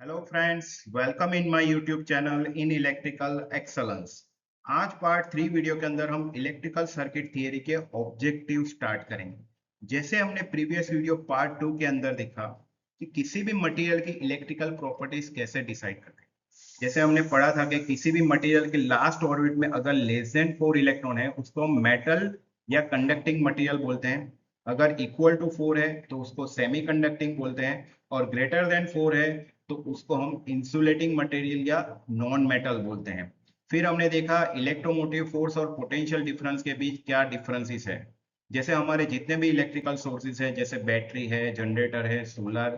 Hello friends, welcome in my YouTube channel in electrical excellence. आज part 3 video के अंदर हम इलेक्ट्रिकल सर्किट थियरी के ऑब्जेक्टिव स्टार्ट करेंगे। जैसे हमने प्रीवियस वीडियो पार्ट 2 के अंदर देखा कि किसी भी मटेरियल की इलेक्ट्रिकल प्रॉपर्टीज कैसे डिसाइड करते हैं। जैसे हमने पढ़ा था कि किसी भी मटेरियल के लास्ट ऑर्बिट में अगर लेस देन 4 इलेक्ट्रॉन है उसको हम मेटल या कंडक्टिंग मटेरियल बोलते हैं। अगर इक्वल टू 4 है तो उसको सेमी कंडक्टिंग बोलते हैं, और ग्रेटर देन 4 है तो उसको हम इंसुलेटिंग मटेरियल या नॉन मेटल बोलते हैं। फिर हमने देखा इलेक्ट्रोमोटिव फोर्स और पोटेंशियल डिफरेंस के बीच क्या डिफरेंसेस है। जैसे हमारे जितने भी इलेक्ट्रिकल सोर्सेज है, जैसे बैटरी है, जनरेटर है, सोलर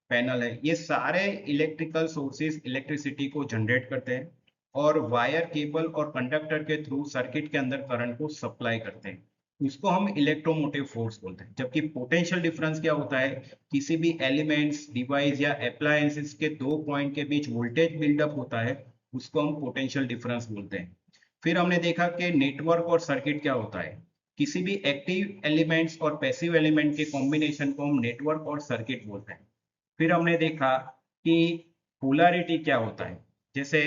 पैनल है, ये सारे इलेक्ट्रिकल सोर्सेज इलेक्ट्रिसिटी को जनरेट करते हैं और वायर, केबल और कंडक्टर के थ्रू सर्किट के अंदर करंट को सप्लाई करते हैं। उसको हम इलेक्ट्रोमोटिव फोर्स बोलते हैं। जबकि पोटेंशियल डिफरेंस क्या होता है, किसी भी एलिमेंट्स, डिवाइस या अप्लायंसेस के दो पॉइंट के बीच वोल्टेज बिल्डअप होता है, उसको हम पोटेंशियल डिफरेंस बोलते हैं। फिर हमने देखा कि नेटवर्क और सर्किट क्या होता है। किसी भी एक्टिव एलिमेंट्स और पैसिव एलिमेंट के कॉम्बिनेशन को हम नेटवर्क और सर्किट बोलते हैं। फिर हमने देखा कि पोलैरिटी क्या होता है। जैसे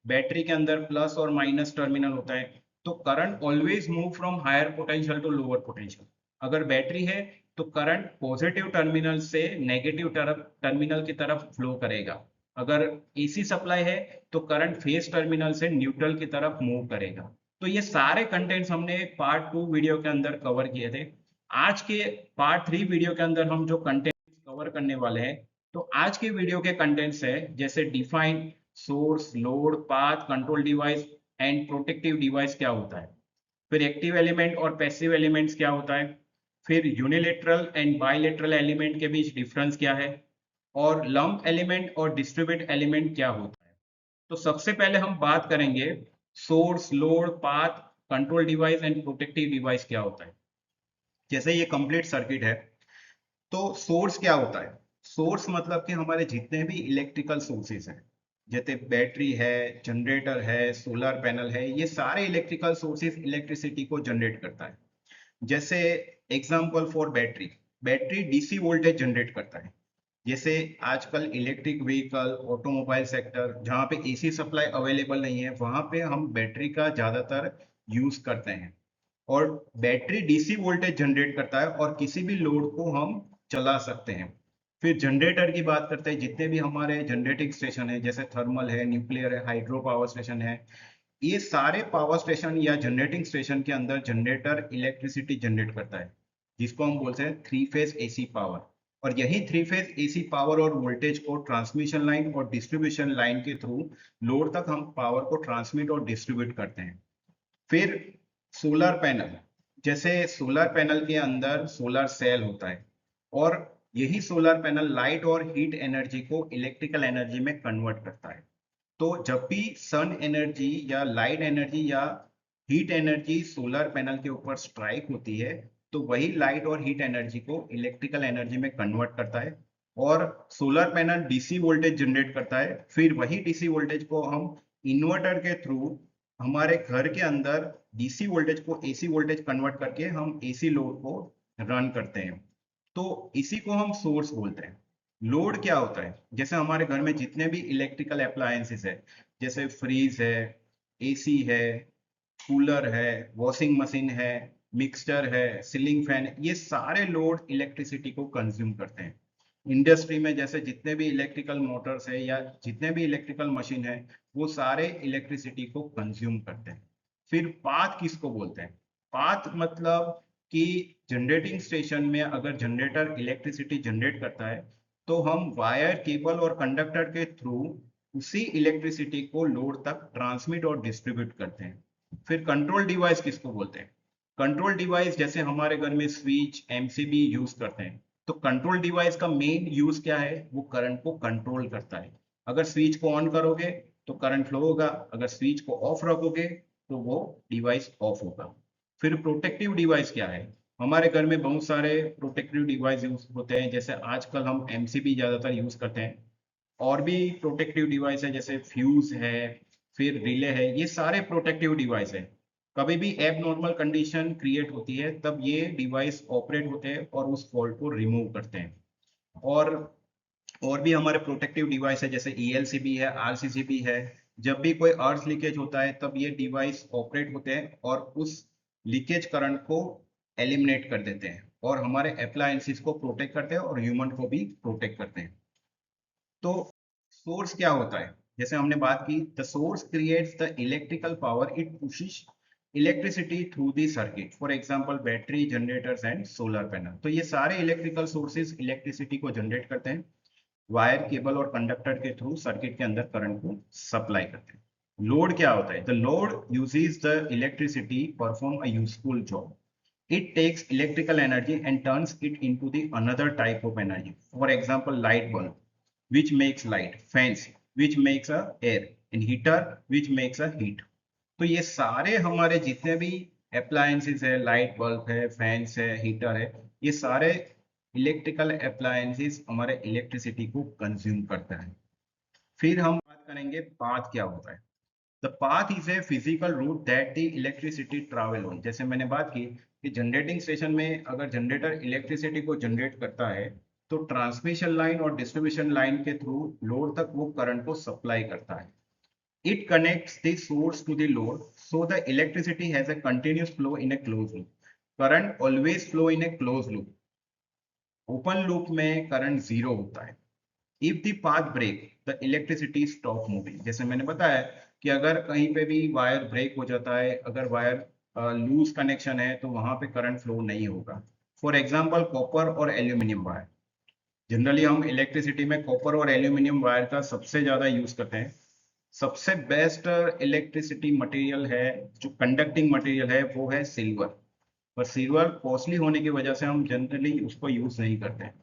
बैटरी के अंदर प्लस और माइनस टर्मिनल होता है, तो current always move from higher potential to lower potential. अगर बैटरी है तो करंट पॉजिटिव टर्मिनल से नेगेटिव टर्मिनल की तरफ फ्लो करेगा। अगर एसी सप्लाई है तो करंट फेस टर्मिनल से न्यूट्रल की तरफ मूव करेगा। तो ये सारे कंटेंट्स हमने पार्ट 2 वीडियो के अंदर कवर किए थे। आज के पार्ट 3 वीडियो के अंदर हम जो कंटेंट कवर करने वाले हैं, तो आज के वीडियो के कंटेंट्स है जैसे define source, load, path, control device and protective device क्या होता है। फिर एक्टिव एलिमेंट और पैसिव एलिमेंट्स क्या होता है। फिर यूनिलेटरल एंड बाइलेटरल एलिमेंट के बीच डिफरेंस क्या है, और लंप एलिमेंट और डिस्ट्रीब्यूट एलिमेंट क्या होता है। तो सबसे पहले हम बात करेंगे source, load, path, control device and protective device क्या होता है। जैसे ये कंप्लीट सर्किट है, तो सोर्स क्या होता है। सोर्स मतलब कि हमारे जितने भी इलेक्ट्रिकल सोर्सेज हैं, जैसे बैटरी है, जनरेटर है, सोलर पैनल है, ये सारे इलेक्ट्रिकल सोर्सेज इलेक्ट्रिसिटी को जनरेट करता है। जैसे example for battery, battery DC voltage generate करता है। जैसे आजकल इलेक्ट्रिक व्हीकल, ऑटोमोबाइल सेक्टर, जहाँ पे एसी सप्लाई अवेलेबल नहीं है, वहां पे हम बैटरी का ज्यादातर यूज करते हैं। और बैटरी डीसी वोल्टेज जनरेट करता है और किसी भी लोड को हम चला सकते हैं। फिर जनरेटर की बात करते हैं। जितने भी हमारे जनरेटिंग स्टेशन है, जैसे थर्मल है, न्यूक्लियर है, हाइड्रो पावर स्टेशन है, ये सारे पावर स्टेशन या जनरेटिंग स्टेशन के अंदर जनरेटर इलेक्ट्रिसिटी जनरेट करता है, जिसको हम बोलते हैं थ्री फेज एसी पावर। और यही थ्री फेज एसी पावर और वोल्टेज को ट्रांसमिशन लाइन और डिस्ट्रीब्यूशन लाइन के थ्रू लोड तक हम पावर को ट्रांसमिट और डिस्ट्रीब्यूट करते हैं। फिर सोलर पैनल, जैसे सोलर पैनल के अंदर सोलर सेल होता है, और यही सोलर पैनल लाइट और हीट एनर्जी को इलेक्ट्रिकल एनर्जी में कन्वर्ट करता है। तो जब भी सन एनर्जी या लाइट एनर्जी या हीट एनर्जी सोलर पैनल के ऊपर स्ट्राइक होती है, तो वही लाइट और हीट एनर्जी को इलेक्ट्रिकल एनर्जी में कन्वर्ट करता है, और solar panel DC voltage generate करता है। फिर वही डीसी वोल्टेज को हम इन्वर्टर के थ्रू हमारे घर के अंदर डीसी वोल्टेज को एसी वोल्टेज कन्वर्ट करके हम एसी लोड को रन करते हैं। तो इसी को हम सोर्स बोलते हैं। लोड क्या होता है, जैसे हमारे घर में जितने भी इलेक्ट्रिकल अप्लायंसेस है, जैसे फ्रीज है, एसी है, कूलर है, वॉशिंग मशीन है, मिक्सचर है, सीलिंग फैन, ये सारे लोड इलेक्ट्रिसिटी को कंज्यूम करते हैं। इंडस्ट्री में जैसे जितने भी इलेक्ट्रिकल मोटर्स है या जितने भी इलेक्ट्रिकल मशीन है, वो सारे इलेक्ट्रिसिटी को कंज्यूम करते हैं। फिर पाथ किसको बोलते हैं। पाथ मतलब कि जनरेटिंग स्टेशन में अगर जनरेटर इलेक्ट्रिसिटी जनरेट करता है, तो हम वायर, केबल और कंडक्टर के थ्रू उसी इलेक्ट्रिसिटी को लोड तक ट्रांसमिट और डिस्ट्रीब्यूट करते हैं। फिर कंट्रोल डिवाइस किसको बोलते हैं। कंट्रोल डिवाइस जैसे हमारे घर में स्विच, एमसीबी यूज करते हैं, तो कंट्रोल डिवाइस का मेन यूज क्या है, वो करंट को कंट्रोल करता है। अगर स्विच को ऑन करोगे तो करंट फ्लो होगा, अगर स्विच को ऑफ रखोगे तो वो डिवाइस ऑफ होगा। फिर प्रोटेक्टिव डिवाइस क्या है। हमारे घर में बहुत सारे प्रोटेक्टिव डिवाइस यूज होते हैं, जैसे आजकल हम एमसीबी ज्यादातर यूज करते हैं। और भी प्रोटेक्टिव डिवाइस है, जैसे फ्यूज है, फिर रिले है, ये सारे प्रोटेक्टिव डिवाइस है। कभी भी एब नॉर्मल कंडीशन क्रिएट होती है तब ये डिवाइस ऑपरेट होते हैं और उस फॉल्ट को रिमूव करते हैं। और और भी हमारे प्रोटेक्टिव डिवाइस है, जैसे ईएलसीबी है, आरसीसीबी है। जब भी कोई अर्थ लीकेज होता है तब ये डिवाइस ऑपरेट होते हैं और उस लीकेज करंट को एलिमिनेट कर देते हैं और हमारे अप्लायंसेस को प्रोटेक्ट करते हैं और ह्यूमन को भी प्रोटेक्ट करते हैं। तो सोर्स क्या होता है, जैसे हमने बात की, the source creates the electrical power, it pushes electricity through the circuit, for example battery, generators and solar panel. तो ये सारे इलेक्ट्रिकल सोर्सेज इलेक्ट्रिसिटी को जनरेट करते हैं, वायर, केबल और कंडक्टर के थ्रू सर्किट के अंदर करंट को सप्लाई करते हैं। लोड क्या होता है, the load uses the electricity perform a useful job, it takes electrical energy and turns it into the another type of energy, for example light bulb which makes light, fans which makes a air, and heater which makes a heat। तो ये सारे हमारे जितने भी appliances है, light bulb है, fans है, heater है, ये सारे इलेक्ट्रिकल अप्लायंसेस हमारे इलेक्ट्रिसिटी को कंज्यूम करता है। फिर हम बात करेंगे पाथ क्या होता है। The path is a physical route that the electricity travel on. जैसे मैंने बात की कि जनरेटिंग स्टेशन में अगर जनरेटर इलेक्ट्रिसिटी को जनरेट करता है तो ट्रांसमिशन लाइन और डिस्ट्रीब्यूशन लाइन के थ्रू लोड तक वो करंट को सप्लाई करता है। It connects the source to the load, so the electricity has a continuous flow in a close loop. Current always flow in a close loop. Open loop में current zero होता है। If the path break, the electricity stop moving. जैसे मैंने बताया कि अगर कहीं पे भी वायर ब्रेक हो जाता है, अगर वायर लूज कनेक्शन है तो वहां पे करंट फ्लो नहीं होगा। फॉर एग्जांपल कॉपर और एल्यूमिनियम वायर। जनरली हम इलेक्ट्रिसिटी में कॉपर और एल्यूमिनियम वायर का सबसे ज्यादा यूज करते हैं। सबसे बेस्ट इलेक्ट्रिसिटी मटेरियल है, जो कंडक्टिंग मटेरियल है, वो है सिल्वर। पर सिल्वर कॉस्टली होने की वजह से हम जनरली उसको यूज नहीं करते हैं।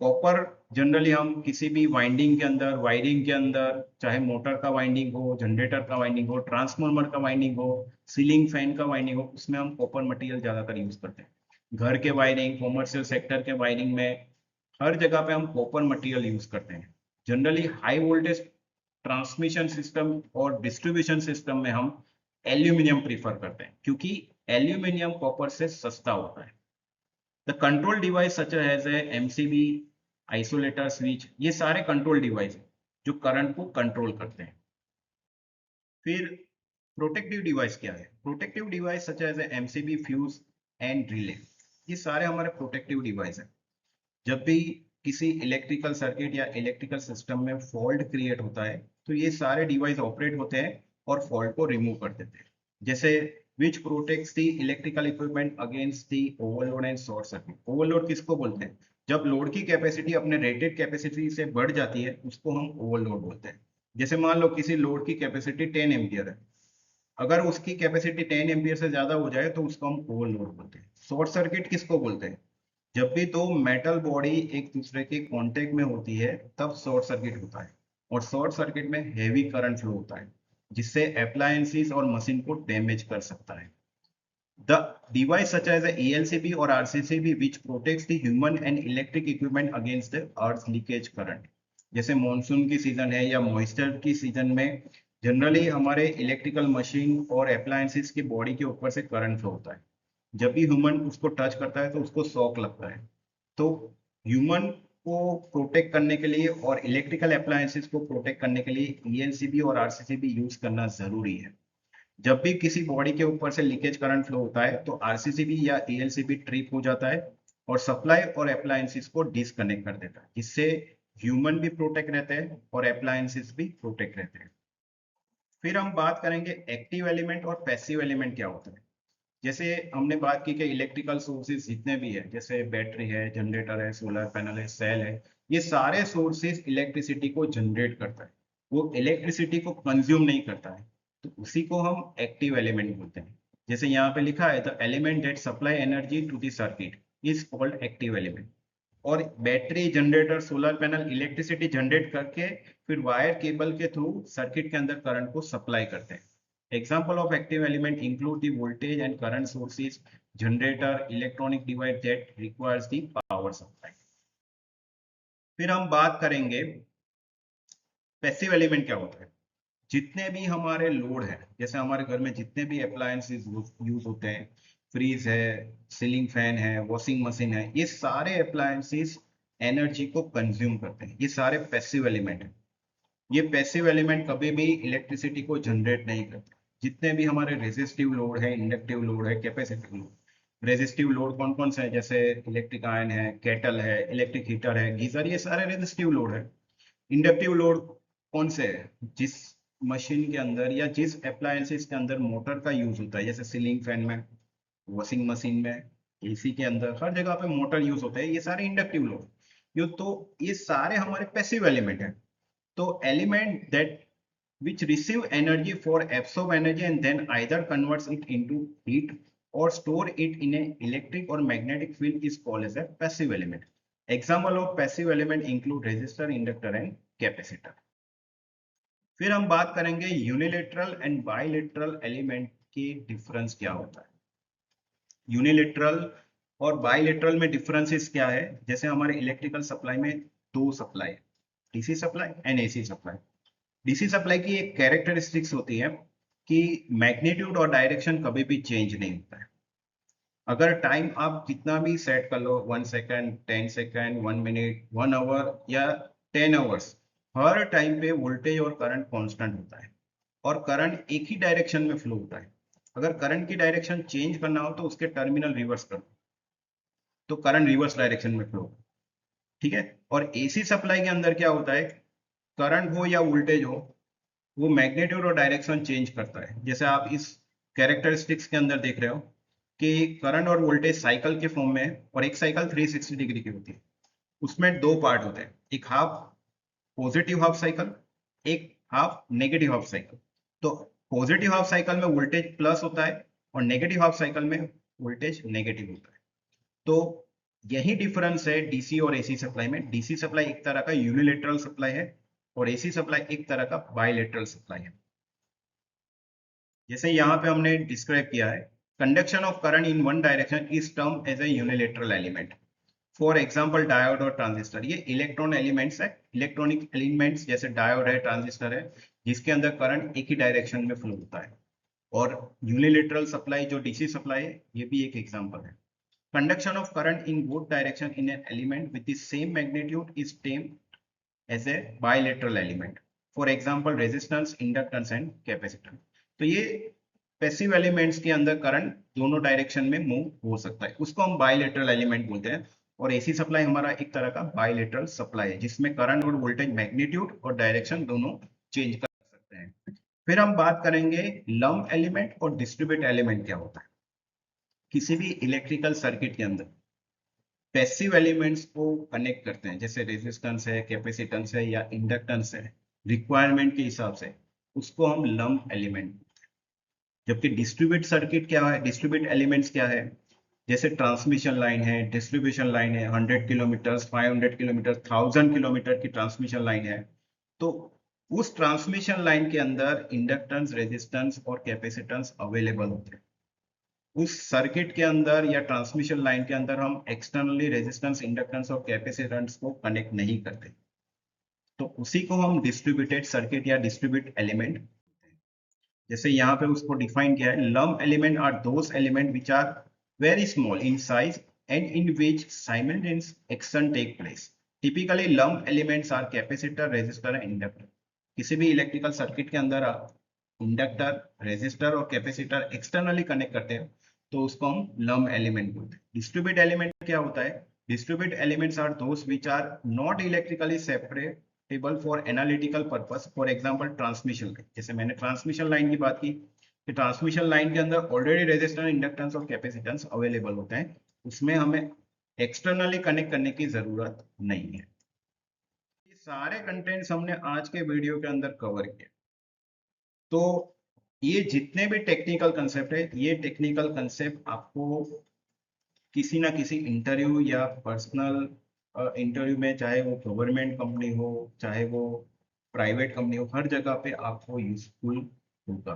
कॉपर जनरली हम किसी भी वाइंडिंग के अंदर, वायरिंग के अंदर, चाहे मोटर का वाइंडिंग हो, जनरेटर का वाइंडिंग हो, ट्रांसफार्मर का वाइंडिंग हो, सीलिंग फैन का वाइंडिंग हो, उसमें हम कॉपर मटेरियल ज्यादातर यूज करते हैं। घर के वायरिंग, कॉमर्शियल सेक्टर के वायरिंग में हर जगह पे हम कॉपर मटेरियल यूज करते हैं। Generally high voltage transmission system और डिस्ट्रीब्यूशन सिस्टम में हम एल्यूमिनियम प्रीफर करते हैं, क्योंकि एल्यूमिनियम कॉपर से सस्ता होता है। The control device such as a MCB, isolator, switch, ये सारे कंट्रोल डिवाइस हैं जो करंट को कंट्रोल करते हैं। फिर प्रोटेक्टिव डिवाइस क्या है, protective device such as a MCB, fuse and relay, ये सारे हमारे प्रोटेक्टिव डिवाइस हैं। जब भी किसी इलेक्ट्रिकल सर्किट या इलेक्ट्रिकल सिस्टम में फॉल्ट क्रिएट होता है तो ये सारे डिवाइस ऑपरेट होते हैं और फॉल्ट को रिमूव कर देते हैं। जैसे which protects the electrical equipment against the overload and short circuit. Overload किसको बोलते हैं, जब लोड की कैपेसिटी अपने रेटेड कैपेसिटी से बढ़ जाती है उसको हम ओवरलोड बोलते हैं। जैसे मान लो किसी लोड की कैपेसिटी 10 एम्पियर है, अगर उसकी कैपेसिटी 10 एम्पियर से ज्यादा हो जाए तो उसको हम ओवरलोड बोलते हैं। शॉर्ट सर्किट किसको बोलते हैं, जब भी दो मेटल बॉडी एक दूसरे के कांटेक्ट में होती है तब शॉर्ट सर्किट होता है, और शॉर्ट सर्किट में हेवी करंट फ्लो होता है जिससे अप्लायंसेस और मशीन को डैमेज कर सकता है। The device such as ELCB और RCCB which protects the human and electric equipment against the earth leakage current। जैसे मॉनसून की सीजन है या मॉइस्चर की सीजन में जनरली हमारे इलेक्ट्रिकल मशीन और अप्लायंसेस की बॉडी के ऊपर से करंट फ्लो होता है। जब भी ह्यूमन उसको टच करता है तो उसको शॉक लगता है। तो ह्यूमन को प्रोटेक्ट करने के लिए और इलेक्ट्रिकल अप्लायंसेस को प्रोटेक्ट करने के लिए ELCB और RCCB यूज करना जरूरी है। जब भी किसी बॉडी के ऊपर से लीकेज करंट फ्लो होता है तो RCCB या ELCB ट्रिप हो जाता है और सप्लाई और अप्लायंसेस को डिसकनेक्ट कर देता है, जिससे ह्यूमन भी प्रोटेक्ट रहते हैं और अप्लायंसेस भी प्रोटेक्ट रहते हैं। फिर हम बात करेंगे एक्टिव एलिमेंट और पैसिव एलिमेंट क्या होता है। जैसे हमने बात की कि इलेक्ट्रिकल सोर्सेज जितने भी है, जैसे बैटरी है, जनरेटर है, सोलर पैनल है, सेल है, ये सारे सोर्सेज इलेक्ट्रिसिटी को जनरेट करता है, वो इलेक्ट्रिसिटी को कंज्यूम नहीं करता है, तो उसी को हम एक्टिव एलिमेंट बोलते हैं। जैसे यहाँ पे लिखा है, the element that supply energy to the circuit is called active element. और battery, generator, solar panel electricity generate करके फिर वायर, केबल के थ्रू सर्किट के अंदर करंट को सप्लाई करते हैं। Example of active element include the voltage and current sources, generator, electronic device that requires the power supply। फिर हम बात करेंगे पैसिव एलिमेंट क्या होता है। जितने भी हमारे लोड है, जैसे हमारे घर में जितने भी अप्लायंसेस यूज होते हैं, फ्रीज है, सीलिंग फैन है, वॉशिंग मशीन है, ये सारे अप्लायंसेस एनर्जी को कंज्यूम करते हैं, ये सारे पैसिव एलिमेंट हैं। ये पैसिव एलिमेंट कभी भी इलेक्ट्रिसिटी को जनरेट नहीं करते। जितने भी हमारे रेजिस्टिव लोड है, इंडक्टिव लोड है, कैपेसिटिव लोड। रेजिस्टिव लोड कौन कौन से है, जैसे इलेक्ट्रिक आयन है, केटल है, इलेक्ट्रिक हीटर है, गीजर, ये सारे रेजिस्टिव लोड है। इंडक्टिव लोड कौन से है, जिस मशीन के अंदर या जिस अप्लायंसेस के अंदर मोटर का यूज होता है, जैसे सीलिंग फैन में, वॉशिंग मशीन में, एसी के अंदर, हर जगह पे मोटर यूज होता है, ये सारे इंडक्टिव लोड। ये सारे हमारे पैसिव एलिमेंट है। तो element that which receive energy for absorb energy and then either converts it into heat or store it in an electric or magnetic field is called as a passive element. Example of passive element include resistor, inductor and capacitor. फिर हम बात करेंगे unilateral and bilateral element की difference क्या होता है। Unilateral और bilateral में डिफरेंसेस क्या है, जैसे हमारे इलेक्ट्रिकल सप्लाई में दो supply, DC supply and AC supply. DC supply की एक कैरेक्टरिस्टिक्स होती है कि मैग्नीट्यूड और डायरेक्शन कभी भी चेंज नहीं होता है। अगर टाइम आप कितना भी सेट कर लो, 1 सेकेंड, 10 सेकेंड, 1 मिनट, 1 आवर या 10 आवर्स, हर टाइम पे वोल्टेज और करंट कांस्टेंट होता है और करंट एक ही डायरेक्शन में फ्लो होता है। अगर करंट की डायरेक्शन चेंज करना हो तो उसके टर्मिनल रिवर्स कर दो, तो करंट रिवर्स डायरेक्शन में फ्लो, ठीक है। और एसी सप्लाई के अंदर क्या होता है, करंट हो या वोल्टेज हो, वो मैग्नीट्यूड और डायरेक्शन चेंज करता है। जैसे आप इस कैरेक्टरिस्टिक्स के अंदर देख रहे हो कि करंट और वोल्टेज साइकिल के फॉर्म में है और एक साइकिल 360 डिग्री की होती है। उसमें दो पार्ट होते हैं, एक हाफ पॉजिटिव हाफ साइकिल, एक हाफ नेगेटिव हाफ साइकिल। तो पॉजिटिव हाफ साइकिल में वोल्टेज प्लस होता है और नेगेटिव हाफ साइकिल में वोल्टेज नेगेटिव होता है। तो यही डिफरेंस है डीसी और एसी सप्लाई में। डीसी सप्लाई एक तरह का यूनिलेटरल सप्लाई है और एसी सप्लाई एक तरह का बायलेटरल सप्लाई है। जैसे यहाँ पे हमने डिस्क्राइब किया है, conduction of current in one direction is term as a unilateral element. For example diode और ट्रांजिस्टर, ये इलेक्ट्रॉन एलिमेंट्स है, इलेक्ट्रॉनिक एलिमेंट्स जैसे डायोड है, ट्रांजिस्टर है, जिसके अंदर करंट एक ही डायरेक्शन में फ्लो होता है। और यूनिलेटरल सप्लाई जो डीसी सप्लाई है, ये भी एक एग्जांपल है। Conduction of current in both direction in an element with the same magnitude is termed as a bilateral element. For example resistance, inductance and capacitance. तो ये पैसिव एलिमेंट्स के अंदर करंट दोनों डायरेक्शन में मूव हो सकता है, उसको हम बायलेटरल एलिमेंट बोलते हैं। और एसी सप्लाई हमारा एक तरह का बायलेटरल सप्लाई है, जिसमें करंट और वोल्टेज मैग्नीट्यूड और डायरेक्शन दोनों चेंज कर सकते हैं। फिर हम बात करेंगे लंप एलिमेंट और डिस्ट्रीब्यूट एलिमेंट क्या होता है। किसी भी इलेक्ट्रिकल सर्किट के अंदर पैसिव एलिमेंट्स को कनेक्ट करते हैं, जैसे रेजिस्टेंस है, कैपेसिटेंस है या इंडक्टेंस है, रिक्वायरमेंट के हिसाब से, उसको हम लंप एलिमेंट। जबकि डिस्ट्रीब्यूट सर्किट क्या है, डिस्ट्रीब्यूट एलिमेंट्स क्या है, जैसे ट्रांसमिशन लाइन है, डिस्ट्रीब्यूशन लाइन है, 100 किलोमीटर, 500 किलोमीटर, 1000 किलोमीटर की ट्रांसमिशन लाइन है। तो उस ट्रांसमिशन लाइन के अंदर इंडक्टेंस, रेजिस्टेंस और कैपेसिटेंस अवेलेबल होते हैं। उस सर्किट के अंदर या ट्रांसमिशन लाइन के अंदर हम एक्सटर्नली रेजिस्टेंस, इंडक्टेंस और कैपेसिटेंस को कनेक्ट नहीं करते, तो उसी को हम डिस्ट्रीब्यूटेड सर्किट या डिस्ट्रीब्यूट एलिमेंट। जैसे यहाँ पे उसको डिफाइन किया है, lump element are those element which are very small in size and in which simultaneous action take place. Typically lump elements are capacitor, resistor and inductor. किसी भी electrical circuit के अंदर आप इंडक्टर, रेजिस्टर और capacitor externally connect करते हैं, तो उसको हम लंप एलिमेंट बोलते हैं। डिस्ट्रीब्यूट एलिमेंट क्या होता है, distribute elements are those which are not electrically separable for analytical purpose. For example transmission line, जैसे मैंने ट्रांसमिशन लाइन की बात की कि ट्रांसमिशन लाइन के अंदर ऑलरेडी रेजिस्टेंस, इंडक्टेंस और कैपेसिटेंस अवेलेबल होते हैं, उसमें हमें एक्सटर्नली कनेक्ट करने की जरूरत नहीं है। ये सारे कंटेंट्स हमने आज के वीडियो के अंदर कवर किए। तो ये जितने भी टेक्निकल कंसेप्ट है, ये टेक्निकल कंसेप्ट आपको किसी ना किसी इंटरव्यू या पर्सनल इंटरव्यू में, चाहे वो गवर्नमेंट कंपनी हो, चाहे वो प्राइवेट कंपनी हो, हर जगह पे आपको यूजफुल होगा।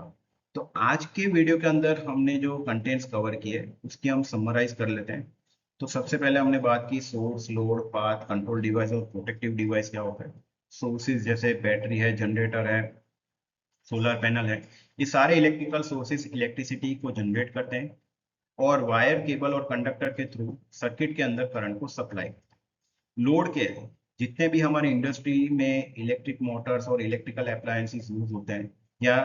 तो आज के वीडियो के अंदर हमने जो कंटेंट्स कवर किए उसकी हम समराइज कर लेते हैं। तो सबसे पहले हमने बात की source, load, path, control device और प्रोटेक्टिव डिवाइस क्या होता है। सोर्सेज जैसे बैटरी है, जनरेटर है, सोलर पैनल है, ये सारे इलेक्ट्रिकल सोर्सेज इलेक्ट्रिसिटी को जनरेट करते हैं और वायर, केबल और कंडक्टर के थ्रू सर्किट के अंदर करंट को सप्लाई करते हैं। लोड क्या है, जितने भी हमारे इंडस्ट्री में इलेक्ट्रिक मोटर्स और इलेक्ट्रिकल अप्लायंसेस यूज होते हैं, या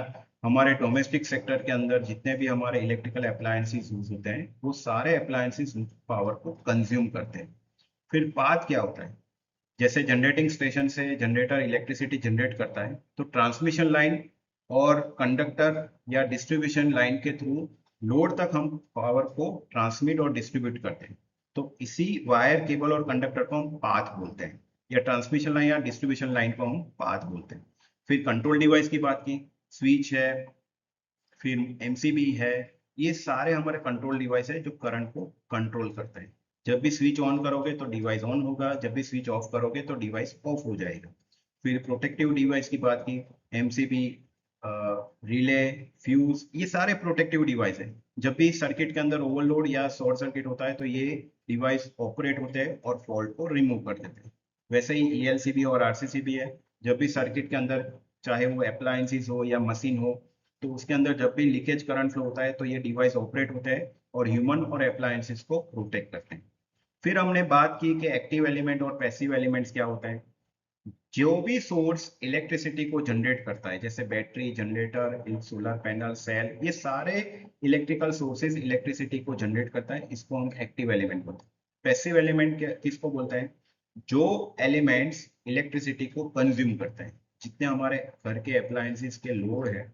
हमारे डोमेस्टिक सेक्टर के अंदर जितने भी हमारे इलेक्ट्रिकल अप्लायंसेस यूज होते हैं, वो सारे अप्लायंसेस पावर को कंज्यूम करते हैं। फिर पाथ क्या होता है, जैसे जनरेटिंग स्टेशन से जनरेटर इलेक्ट्रिसिटी जनरेट करता है, तो ट्रांसमिशन लाइन और कंडक्टर या डिस्ट्रीब्यूशन लाइन के थ्रू लोड तक हम पावर को ट्रांसमिट और डिस्ट्रीब्यूट करते हैं। तो इसी वायर, केबल और कंडक्टर को हम पाथ बोलते हैं, या ट्रांसमिशन लाइन या डिस्ट्रीब्यूशन लाइन को हम पाथ बोलते हैं। फिर कंट्रोल डिवाइस की बात की, स्विच है, फिर एमसीबी है, ये सारे हमारे कंट्रोल डिवाइस है जो करंट को कंट्रोल करते हैं। जब भी स्विच ऑन करोगे तो डिवाइस ऑन होगा, जब भी स्विच ऑफ करोगे तो डिवाइस ऑफ हो जाएगा। फिर प्रोटेक्टिव डिवाइस की बात की, एमसीबी, रिले, फ्यूज, ये सारे प्रोटेक्टिव डिवाइस है। जब भी सर्किट के अंदर ओवरलोड या शॉर्ट सर्किट होता है तो ये डिवाइस ऑपरेट होते हैं और फॉल्ट को रिमूव कर देते हैं। वैसे ही ईएलसीबी और आरसीसीबी है, जब भी सर्किट के अंदर, चाहे वो अप्लायंसेस हो या मशीन हो, तो उसके अंदर जब भी लीकेज करंट फ्लो होता है तो ये डिवाइस ऑपरेट होते हैं और ह्यूमन और अप्लायंसेस को प्रोटेक्ट करते हैं। फिर हमने बात की कि एक्टिव एलिमेंट और पैसिव एलिमेंट्स क्या होता है। जो भी सोर्स इलेक्ट्रिसिटी को जनरेट करता है, जैसे battery, generator, solar panel, cell, ये सारे इलेक्ट्रिकल सोर्सेज इलेक्ट्रिसिटी को जनरेट करता है, इसको हम एक्टिव एलिमेंट बोलते हैं। पैसिव एलिमेंट किसको बोलते हैं, जो एलिमेंट्स इलेक्ट्रिसिटी को कंज्यूम करते हैं। जितने हमारे घर के अप्लायंसेस के लोड है,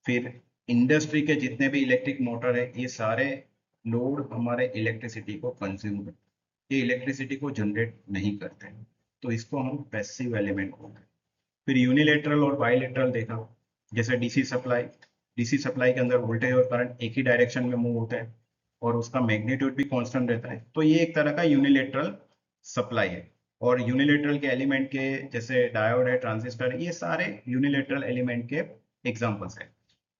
फिर इंडस्ट्री के जितने भी इलेक्ट्रिक मोटर है, ये सारे लोड हमारे इलेक्ट्रिसिटी को कंज्यूम करते हैं, ये इलेक्ट्रिसिटी को जनरेट नहीं करते हैं, तो इसको हम पैसिव एलिमेंट बोलते हैं। फिर यूनिलेटरल और बाइलेटरल देखा, जैसे डीसी सप्लाई के अंदर वोल्टेज और करंट एक ही डायरेक्शन में मूव होता है और उसका मैग्नीट्यूड भी कांस्टेंट रहता है, तो ये एक तरह का यूनिलेटरल सप्लाई है। और यूनिलेटरल के एलिमेंट के जैसे डायोड है, ट्रांजिस्टर, ये सारे यूनिलेटरल एलिमेंट के एग्जांपल्स हैं।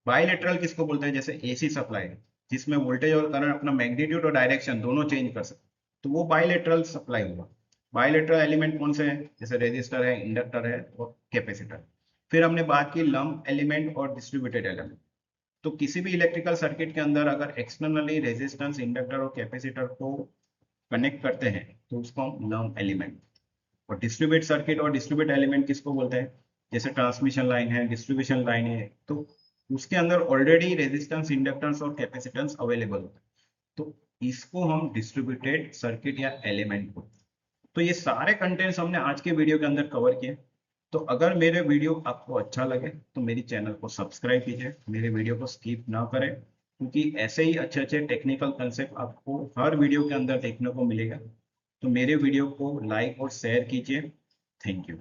बाइलेटरल किसको बोलते हैं, जैसे एसी सप्लाई, जिसमें वोल्टेज और करंट अपना मैग्नीट्यूड और डायरेक्शन दोनों चेंज कर सकते, तो वो बाइलेटरल सप्लाई हुआ। बाइलेटरल एलिमेंट कौन से हैं, जैसे रेजिस्टर है, इंडक्टर है और कैपेसिटर। फिर हमने बात की लंप एलिमेंट और डिस्ट्रीब्यूटेड एलिमेंट। तो किसी भी इलेक्ट्रिकल सर्किट के अंदर अगर एक्सटर्नली रेजिस्टेंस, इंडक्टर और कैपेसिटर को कनेक्ट करते हैं तो उसको हम लंप एलिमेंट। और डिस्ट्रीब्यूट सर्किट और डिस्ट्रीब्यूट एलिमेंट किसको बोलते हैं, जैसे ट्रांसमिशन लाइन है, डिस्ट्रीब्यूशन लाइन है, तो उसके अंदर ऑलरेडी रेजिस्टेंस, इंडक्टेंस और कैपेसिटेंस अवेलेबल होता है, तो इसको हम डिस्ट्रीब्यूटेड सर्किट या एलिमेंट बोलते हैं। तो ये सारे कंटेंट्स हमने आज के वीडियो के अंदर कवर किए। तो अगर मेरे वीडियो आपको अच्छा लगे तो मेरी चैनल को सब्सक्राइब कीजिए, मेरे वीडियो को स्किप ना करें, क्योंकि ऐसे ही अच्छे अच्छे टेक्निकल कंसेप्ट आपको हर वीडियो के अंदर देखने को मिलेगा। तो मेरे वीडियो को लाइक और शेयर कीजिए। Thank you.